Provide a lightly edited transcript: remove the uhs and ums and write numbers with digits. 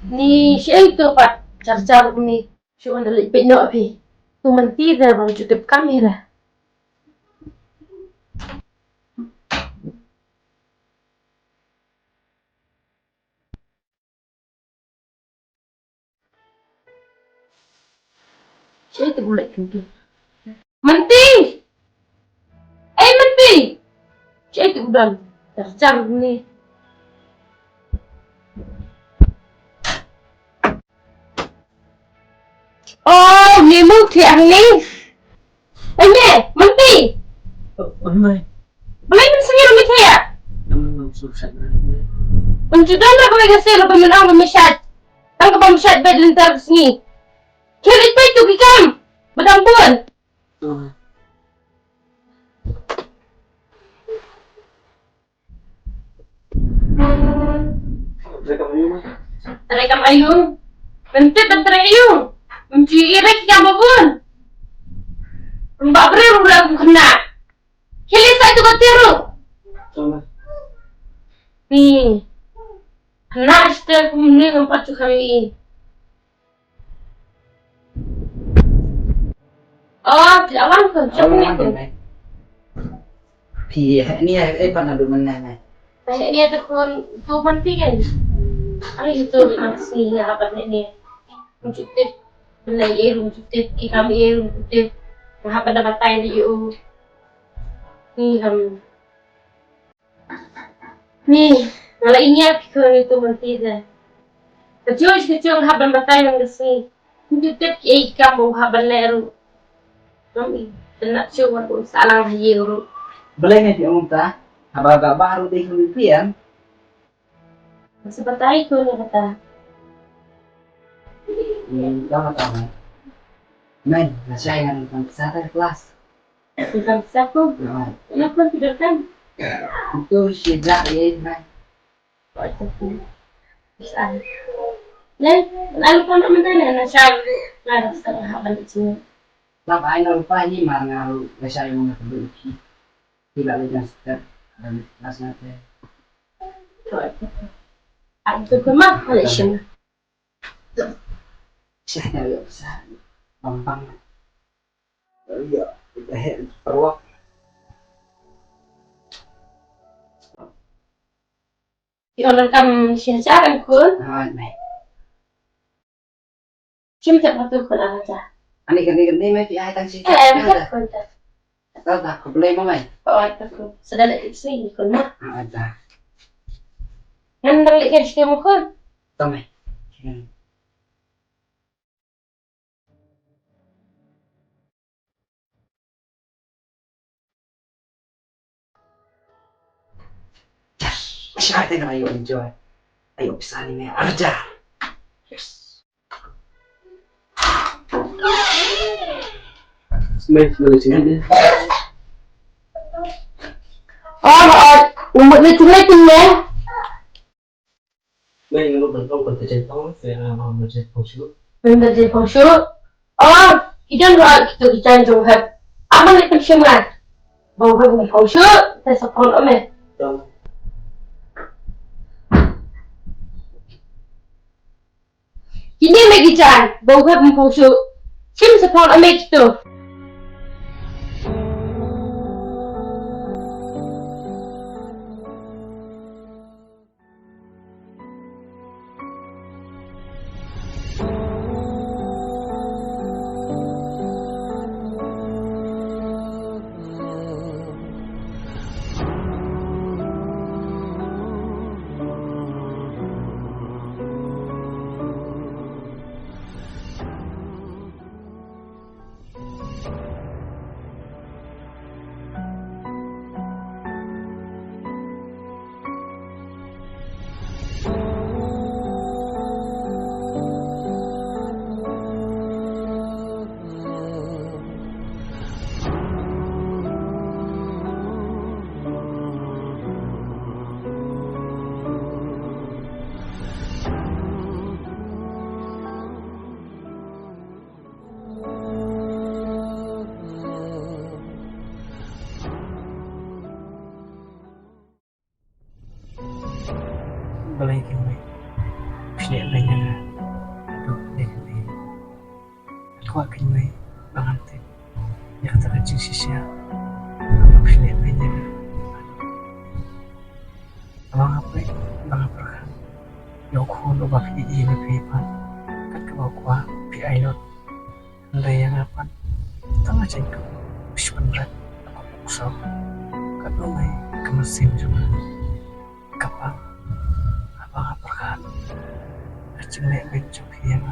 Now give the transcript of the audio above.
Ni siya ito pa car-car ni siya na lipit no api. Tumantida bang jutip kamera. Siya ito bulay kindi. Manti! Eh manti! Siya ito udah car-car ni. Oh, ni mo tiang ni. Anya, manti! Ano Balay man sa iyo ni kaya. ang susad na? Unjudan na ko kasi lo pa man ang mamisyad. Ang ka mamisyad ba din tapos ni. Kilit pa ito gikam. Badang buwan. Teka mo yun, Taray kam ayun. Bentit ang taray ayun. Menjiirek ka mabun. Rumbabre rumlah kong kena. Kilit sa ito ka tiro. Sama. Nih. Kena setel kemudian empat kami. Oh, tidak langsung. Siapa ni? Thì hệ nia ấy còn là được mình này. Kayak dia tuh penting. Ay, itu masih apa ni? Mencutit, belajar mencutit, ikam air mencutit. Apa dapat tayo diyo? Ni ni, nalainya ko itu mentida. Kecil habang batay ng kasi. Mencutit ikam mo habang lero. Kami, tenak siya kung salang hayero. Boleh nggak diunta? Apa baru di kemudian? Sa batay ko na kata. Tama tama. Nay, nasa yang sa kelas. Bukan bisa ko. Kenapa tidak kan? Itu si Jack ya, Nay. Bisa. Dan lalu kau nak mana nak cari ngaras setengah habang itu. Lapa ay nalupa ni marang nasa yung nakabuluki. Tidak ada yang sekitar dan kelas natin. Aku tu mah Malaysia. Saya nggak bisa gampang. Iya, udah perwak. Orang kam siaran kun. Nah, Nay. Kim tak patut kun aja. Ani gani may ay tang si. Macam kun tak. Tahu tak problema may. Oh, aku sedang lagi sini kun mah. Ada. Yang lagi kerja mu kun. Tamay. Masyado na kayo enjoy. Ayaw pisali may arja. Yes. Smith Malaysia. Oh, umur itu lagi ni. May nga ba ito kung tayo kaya mga budget po siya. Benda di fungsi. Oh, idan rak itu idan jauhat. Apa nak kerja mat? Bawa ke fungsi, saya sepuluh ame. Tama. Ini lagi jalan, bawa ke fungsi. Kim sepuluh ame itu. Balay kayo may. Apsnya banyak na. Aduh, ini. Aku akan may bangantin. Ya kata kacing sisya. Apsnya banyak na. Abang apa? Bang apa kan? Yoko lo baki ini pipan. Kat ke bawah pi ailot. Andai yang apa? Tengah cengkau. Bispan berat. Aku pusau. Kat rumah kemesin cuma. Kapal. Abang apa kan? Acing lek bencok yang